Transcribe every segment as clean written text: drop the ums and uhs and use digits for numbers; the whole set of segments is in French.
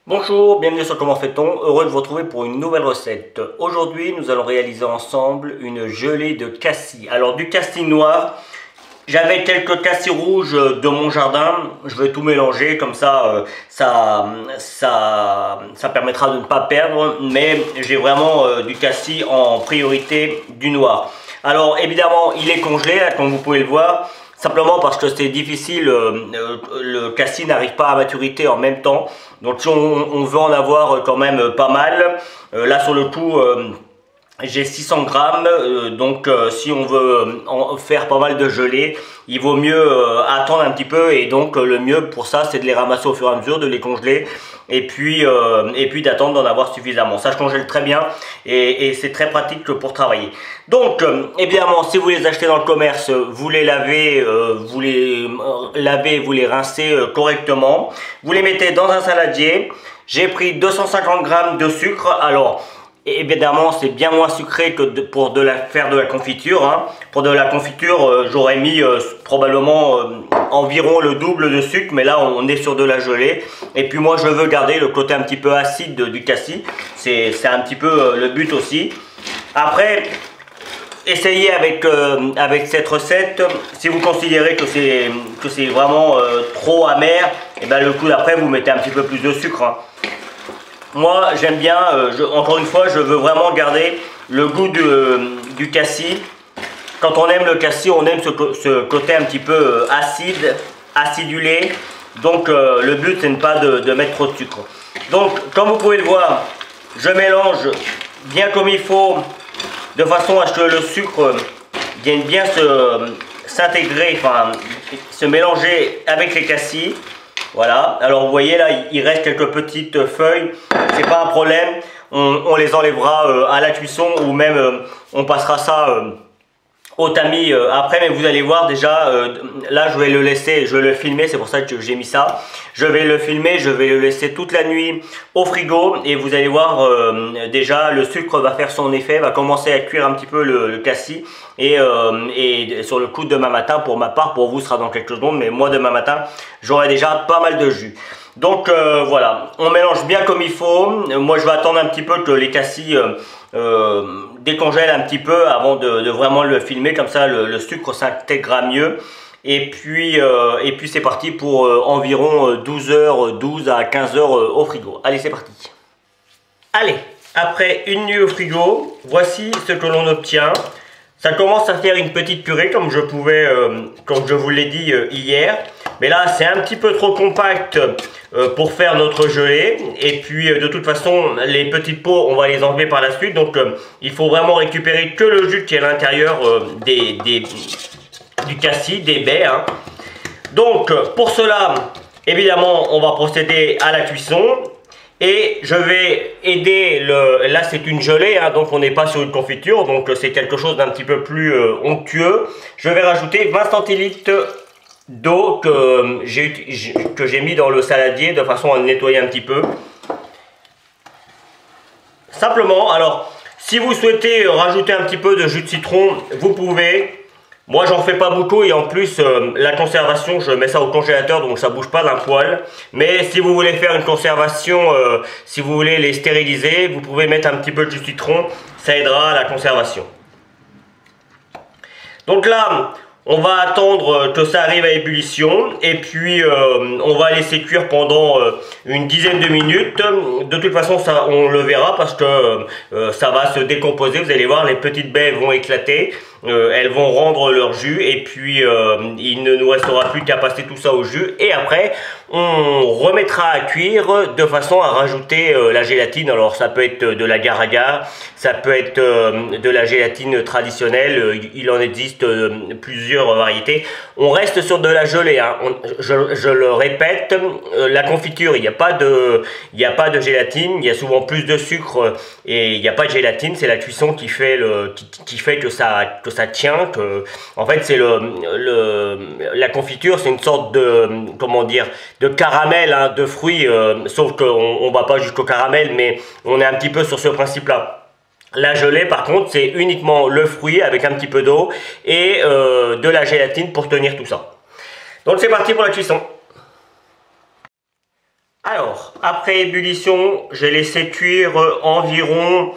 Bonjour, bienvenue sur Comment fait-on, heureux de vous retrouver pour une nouvelle recette. Aujourd'hui, nous allons réaliser ensemble une gelée de cassis. Alors du cassis noir, j'avais quelques cassis rouges de mon jardin, je vais tout mélanger, comme ça, ça permettra de ne pas perdre, mais j'ai vraiment du cassis en priorité du noir. Alors évidemment, il est congelé, là, comme vous pouvez le voir. Simplement parce que c'est difficile, le cassis n'arrive pas à maturité en même temps. Donc si on veut en avoir quand même pas mal, là sur le coup j'ai 600 grammes, donc si on veut en faire pas mal de gelée, il vaut mieux attendre un petit peu, et donc le mieux pour ça c'est de les ramasser au fur et à mesure, de les congeler et puis d'attendre d'en avoir suffisamment. Ça je congèle très bien et c'est très pratique pour travailler. Donc évidemment, si vous les achetez dans le commerce, vous les lavez, vous les rincez correctement, vous les mettez dans un saladier. J'ai pris 250 grammes de sucre. Alors évidemment, c'est bien moins sucré que pour faire de la confiture, hein. Pour de la confiture, j'aurais mis probablement environ le double de sucre, mais là on est sur de la gelée. Et puis moi je veux garder le côté un petit peu acide du cassis, c'est un petit peu le but aussi. Après, essayez avec cette recette. Si vous considérez que c'est vraiment trop amer, et ben le coup d'après vous mettez un petit peu plus de sucre, hein. Moi j'aime bien, encore une fois, je veux vraiment garder le goût du cassis. Quand on aime le cassis, on aime ce côté un petit peu acide, acidulé. Donc le but c'est de ne pas de mettre trop de sucre. Donc comme vous pouvez le voir, je mélange bien comme il faut, de façon à ce que le sucre vienne bien s'intégrer, enfin se mélanger avec les cassis. Voilà, alors vous voyez là, il reste quelques petites feuilles, c'est pas un problème, on les enlèvera à la cuisson, ou même on passera ça au tamis après. Mais vous allez voir déjà, là je vais le laisser, je vais le filmer, c'est pour ça que j'ai mis ça. Je vais le filmer, je vais le laisser toute la nuit au frigo, et vous allez voir déjà le sucre va faire son effet, va commencer à cuire un petit peu le cassis, et sur le coup demain matin, pour ma part, pour vous ce sera dans quelques secondes, mais moi demain matin j'aurai déjà pas mal de jus. Donc voilà, on mélange bien comme il faut. Moi je vais attendre un petit peu que les cassis décongèlent un petit peu avant de vraiment le filmer, comme ça le sucre s'intégrera mieux. Et puis c'est parti pour environ 12 heures, 12 à 15 heures au frigo. Allez, c'est parti. Allez, après une nuit au frigo, voici ce que l'on obtient. Ça commence à faire une petite purée, comme je vous l'ai dit hier. Mais là, c'est un petit peu trop compact pour faire notre gelée. Et puis, de toute façon, les petites peaux, on va les enlever par la suite. Donc, il faut vraiment récupérer que le jus qui est à l'intérieur du cassis, des baies, hein. Donc, pour cela, évidemment, on va procéder à la cuisson. Et je vais aider là c'est une gelée, hein, donc on n'est pas sur une confiture, donc c'est quelque chose d'un petit peu plus onctueux. Je vais rajouter 20 centilitres d'eau que j'ai mis dans le saladier, de façon à le nettoyer un petit peu. Simplement, alors si vous souhaitez rajouter un petit peu de jus de citron, vous pouvez. Moi j'en fais pas beaucoup, et en plus la conservation, je mets ça au congélateur, donc ça bouge pas d'un poil. Mais si vous voulez faire une conservation, si vous voulez les stériliser, vous pouvez mettre un petit peu de jus de citron, ça aidera à la conservation. Donc là, on va attendre que ça arrive à ébullition, et puis on va laisser cuire pendant une dizaine de minutes. De toute façon, ça, on le verra parce que ça va se décomposer. Vous allez voir, les petites baies vont éclater. Elles vont rendre leur jus, et puis il ne nous restera plus qu'à passer tout ça au jus, et après on remettra à cuire de façon à rajouter la gélatine. Alors ça peut être de l'agar-agar, ça peut être de la gélatine traditionnelle, il en existe plusieurs variétés. On reste sur de la gelée, hein. Je le répète, la confiture, il n'y a pas de gélatine, il y a souvent plus de sucre, et il n'y a pas de gélatine. C'est la cuisson qui fait que ça tient, en fait c'est la confiture, c'est une sorte de, comment dire, de caramel, hein, de fruits, sauf qu'on va pas jusqu'au caramel, mais on est un petit peu sur ce principe là. La gelée par contre, c'est uniquement le fruit avec un petit peu d'eau et de la gélatine pour tenir tout ça. Donc c'est parti pour la cuisson. Alors, après ébullition, j'ai laissé cuire environ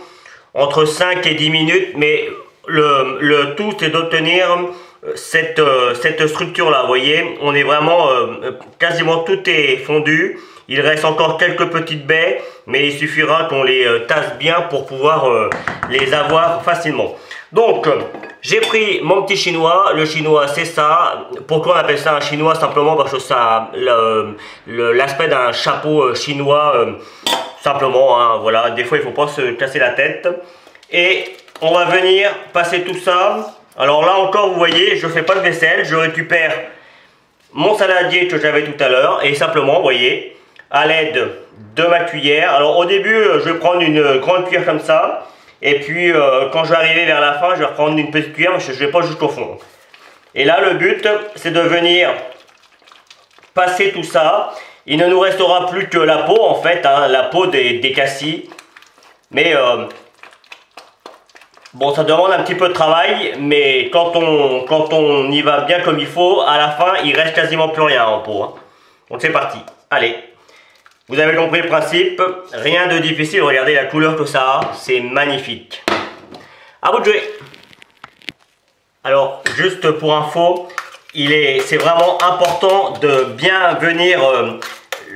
entre 5 et 10 minutes, mais le tout c'est d'obtenir cette structure là, vous voyez, on est vraiment, quasiment tout est fondu, il reste encore quelques petites baies, mais il suffira qu'on les tasse bien pour pouvoir les avoir facilement. Donc, j'ai pris mon petit chinois, le chinois c'est ça. Pourquoi on appelle ça un chinois? Simplement parce que ça a l'aspect d'un chapeau chinois, simplement, hein, voilà, des fois il ne faut pas se casser la tête. Et on va venir passer tout ça. Alors là encore vous voyez, je ne fais pas de vaisselle, je récupère mon saladier que j'avais tout à l'heure et simplement, vous voyez, à l'aide de ma cuillère. Alors au début, je vais prendre une grande cuillère comme ça. Et puis quand je vais arriver vers la fin, je vais reprendre une petite cuillère parce que je ne vais pas jusqu'au fond. Et là, le but, c'est de venir passer tout ça. Il ne nous restera plus que la peau, en fait, hein, la peau des cassis. Mais bon, ça demande un petit peu de travail, mais quand on y va bien comme il faut, à la fin, il reste quasiment plus rien en peau. Hein. Donc c'est parti. Allez. Vous avez compris le principe, rien de difficile, regardez la couleur que ça a, c'est magnifique. À vous de jouer. Alors, juste pour info, c'est vraiment important de bien venir,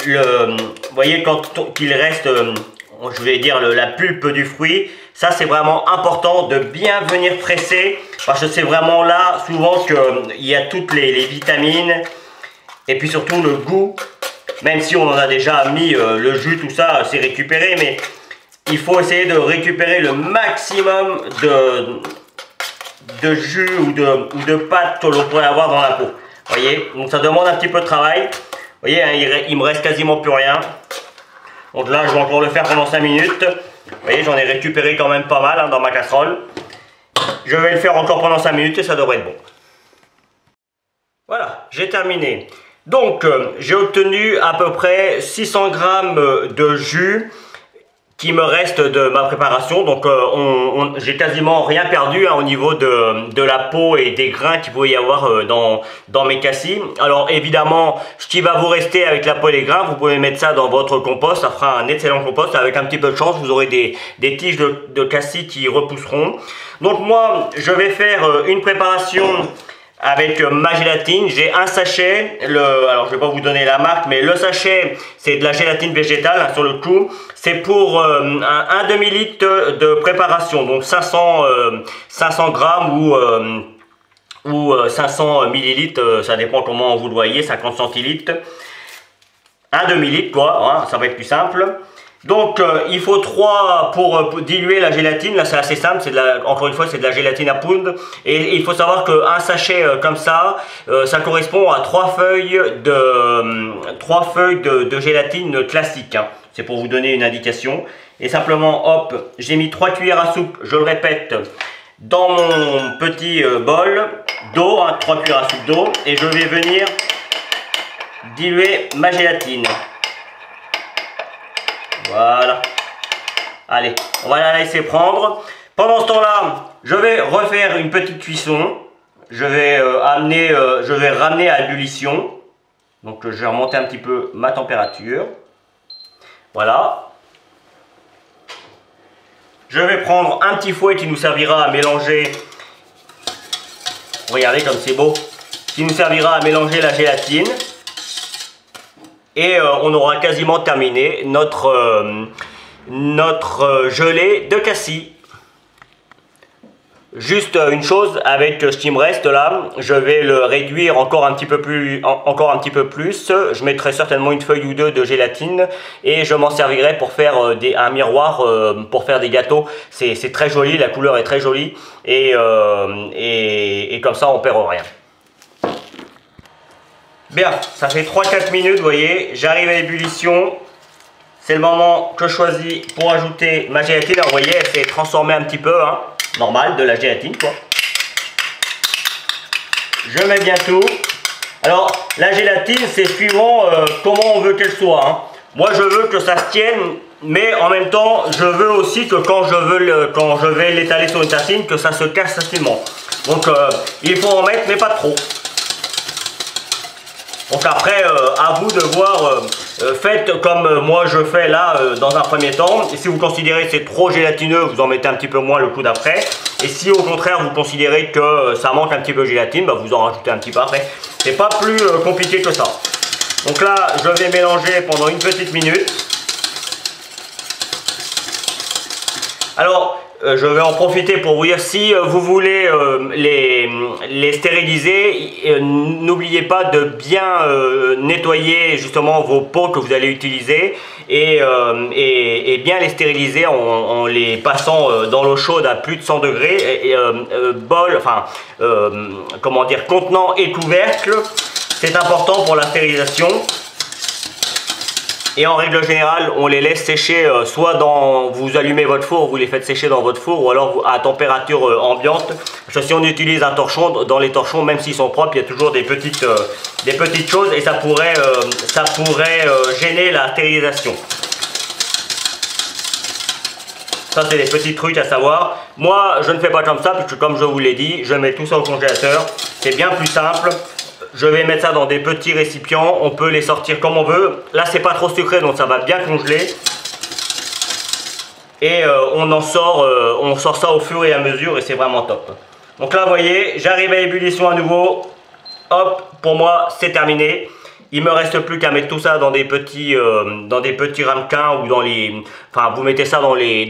vous voyez, quand il reste, je vais dire la pulpe du fruit, ça c'est vraiment important de bien venir presser, parce que c'est vraiment là, souvent, qu'il y a toutes les vitamines, et puis surtout le goût. Même si on en a déjà mis le jus, tout ça, c'est récupéré, mais il faut essayer de récupérer le maximum de jus ou de pâte que l'on pourrait avoir dans la peau. Vous voyez, donc ça demande un petit peu de travail. Vous voyez, hein, il me reste quasiment plus rien. Donc là, je vais encore le faire pendant 5 minutes. Vous voyez, j'en ai récupéré quand même pas mal hein, dans ma casserole. Je vais le faire encore pendant 5 minutes et ça devrait être bon. Voilà, j'ai terminé. Donc, j'ai obtenu à peu près 600 g de jus qui me reste de ma préparation. Donc, j'ai quasiment rien perdu hein, au niveau de la peau et des grains qu'il pouvait y avoir dans mes cassis. Alors, évidemment, ce qui va vous rester avec la peau et les grains, vous pouvez mettre ça dans votre compost. Ça fera un excellent compost. Avec un petit peu de chance, vous aurez des tiges de cassis qui repousseront. Donc, moi, je vais faire une préparation avec ma gélatine. J'ai un sachet, alors je vais pas vous donner la marque, mais le sachet c'est de la gélatine végétale hein, sur le coup. C'est pour un demi-litre de préparation, donc 500 grammes ou 500 millilitres, ça dépend comment vous le voyez, 50 centilitres. Un demi-litre quoi, hein, ça va être plus simple. Donc il faut 3 pour diluer la gélatine, là c'est assez simple, encore une fois c'est de la gélatine à poudre. Et il faut savoir qu'un sachet comme ça, ça correspond à 3 feuilles de gélatine classique. Hein. C'est pour vous donner une indication. Et simplement hop, j'ai mis 3 cuillères à soupe, je le répète, dans mon petit bol d'eau, hein, 3 cuillères à soupe d'eau. Et je vais venir diluer ma gélatine. Voilà. Allez, on va la laisser prendre. Pendant ce temps-là, je vais refaire une petite cuisson. Je vais ramener à ébullition. Donc je vais remonter un petit peu ma température. Voilà. Je vais prendre un petit fouet qui nous servira à mélanger. Regardez comme c'est beau. Qui nous servira à mélanger la gélatine. Et on aura quasiment terminé notre gelée de cassis. Juste une chose, avec ce qui me reste là, je vais le réduire encore un petit peu plus. Je mettrai certainement une feuille ou deux de gélatine et je m'en servirai pour faire un miroir pour faire des gâteaux. C'est très joli, la couleur est très jolie et comme ça on perd rien. Bien, ça fait 3-4 minutes, vous voyez, j'arrive à ébullition. C'est le moment que je choisis pour ajouter ma gélatine. Alors, vous voyez, elle s'est transformée un petit peu, hein, normal, de la gélatine, quoi. Je mets bien tout. Alors, la gélatine, c'est suivant comment on veut qu'elle soit. Hein. Moi, je veux que ça se tienne, mais en même temps, je veux aussi que quand je vais l'étaler sur une tartine, que ça se casse facilement. Donc, il faut en mettre, mais pas trop. Donc après, à vous de voir faites comme moi je fais là dans un premier temps. Et si vous considérez que c'est trop gélatineux, vous en mettez un petit peu moins le coup d'après. Et si au contraire vous considérez que ça manque un petit peu de gélatine, bah, vous en rajoutez un petit peu après. C'est pas plus compliqué que ça. Donc là, je vais mélanger pendant une petite minute. Alors, je vais en profiter pour vous dire, si vous voulez les stériliser, n'oubliez pas de bien nettoyer justement vos pots que vous allez utiliser et bien les stériliser en les passant dans l'eau chaude à plus de 100 degrés. Comment dire, contenant et couvercle, c'est important pour la stérilisation. Et en règle générale, on les laisse sécher soit vous allumez votre four, vous les faites sécher dans votre four, ou alors à température ambiante. Parce que si on utilise un torchon, dans les torchons, même s'ils sont propres, il y a toujours des petites choses et ça pourrait gêner la stérilisation. Ça, c'est des petits trucs à savoir. Moi, je ne fais pas comme ça, puisque comme je vous l'ai dit, je mets tout ça au congélateur. C'est bien plus simple. Je vais mettre ça dans des petits récipients, on peut les sortir comme on veut. Là, c'est pas trop sucré, donc ça va bien congeler. Et on sort ça au fur et à mesure et c'est vraiment top. Donc là, vous voyez, j'arrive à ébullition à nouveau. Hop, pour moi, c'est terminé. Il me reste plus qu'à mettre tout ça dans des petits ramequins ou dans les... Enfin, vous mettez ça dans les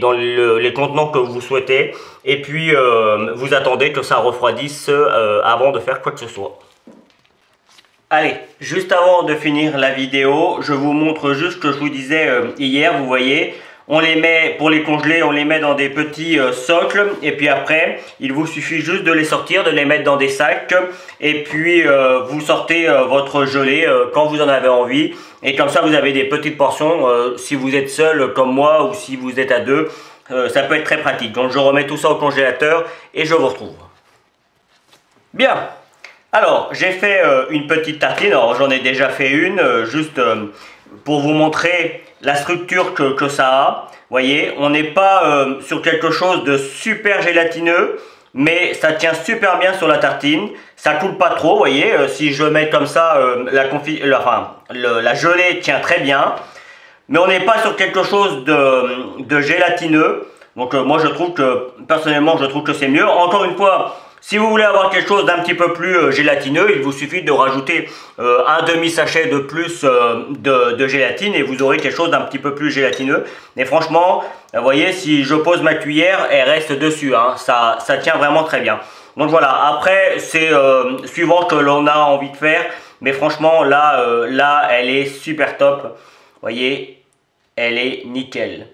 contenants que vous souhaitez. Et puis, vous attendez que ça refroidisse avant de faire quoi que ce soit. Allez, juste avant de finir la vidéo, je vous montre juste ce que je vous disais hier, vous voyez, on les met, pour les congeler, on les met dans des petits socles, et puis après, il vous suffit juste de les sortir, de les mettre dans des sacs, et puis vous sortez votre gelée quand vous en avez envie, et comme ça vous avez des petites portions, si vous êtes seul comme moi, ou si vous êtes à deux, ça peut être très pratique. Donc je remets tout ça au congélateur, et je vous retrouve. Bien. Alors, j'ai fait une petite tartine, alors j'en ai déjà fait une, juste pour vous montrer la structure que ça a. Vous voyez, on n'est pas sur quelque chose de super gélatineux, mais ça tient super bien sur la tartine. Ça coule pas trop, vous voyez, si je mets comme ça, la gelée tient très bien. Mais on n'est pas sur quelque chose de gélatineux. Donc moi, personnellement, je trouve que c'est mieux. Encore une fois, si vous voulez avoir quelque chose d'un petit peu plus gélatineux, il vous suffit de rajouter un demi-sachet de plus de gélatine et vous aurez quelque chose d'un petit peu plus gélatineux. Et franchement, vous voyez, si je pose ma cuillère, elle reste dessus, hein, ça tient vraiment très bien. Donc voilà, après, c'est suivant ce que l'on a envie de faire. Mais franchement, là, elle est super top. Vous voyez, elle est nickel.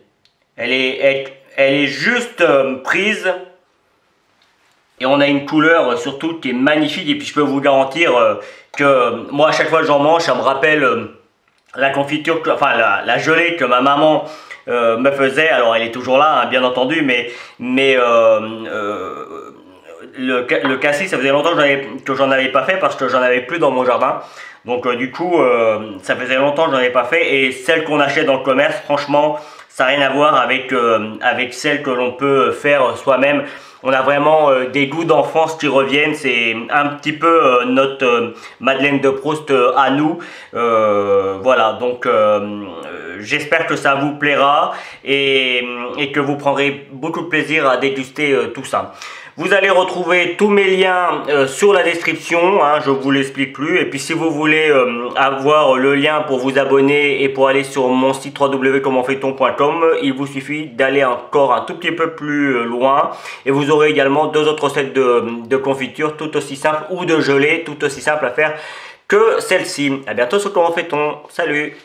Elle est juste prise. Et on a une couleur surtout qui est magnifique. Et puis je peux vous garantir que moi à chaque fois que j'en mange, ça me rappelle la confiture, la gelée que ma maman me faisait. Alors elle est toujours là, hein, bien entendu, mais le cassis, ça faisait longtemps que j'en avais pas fait parce que j'en avais plus dans mon jardin. Donc du coup, ça faisait longtemps que j'en avais pas fait. Et celle qu'on achète dans le commerce, franchement, ça n'a rien à voir avec celle que l'on peut faire soi-même. On a vraiment des goûts d'enfance qui reviennent. C'est un petit peu notre Madeleine de Proust à nous. Voilà, donc j'espère que ça vous plaira et que vous prendrez beaucoup de plaisir à déguster tout ça. Vous allez retrouver tous mes liens sur la description, hein, je ne vous l'explique plus. Et puis si vous voulez avoir le lien pour vous abonner et pour aller sur mon site www.comenfaiton.com, il vous suffit d'aller encore un tout petit peu plus loin. Et vous aurez également deux autres recettes de confiture tout aussi simples ou de gelée tout aussi simples à faire que celle-ci. A bientôt sur Comment fait-on. Salut!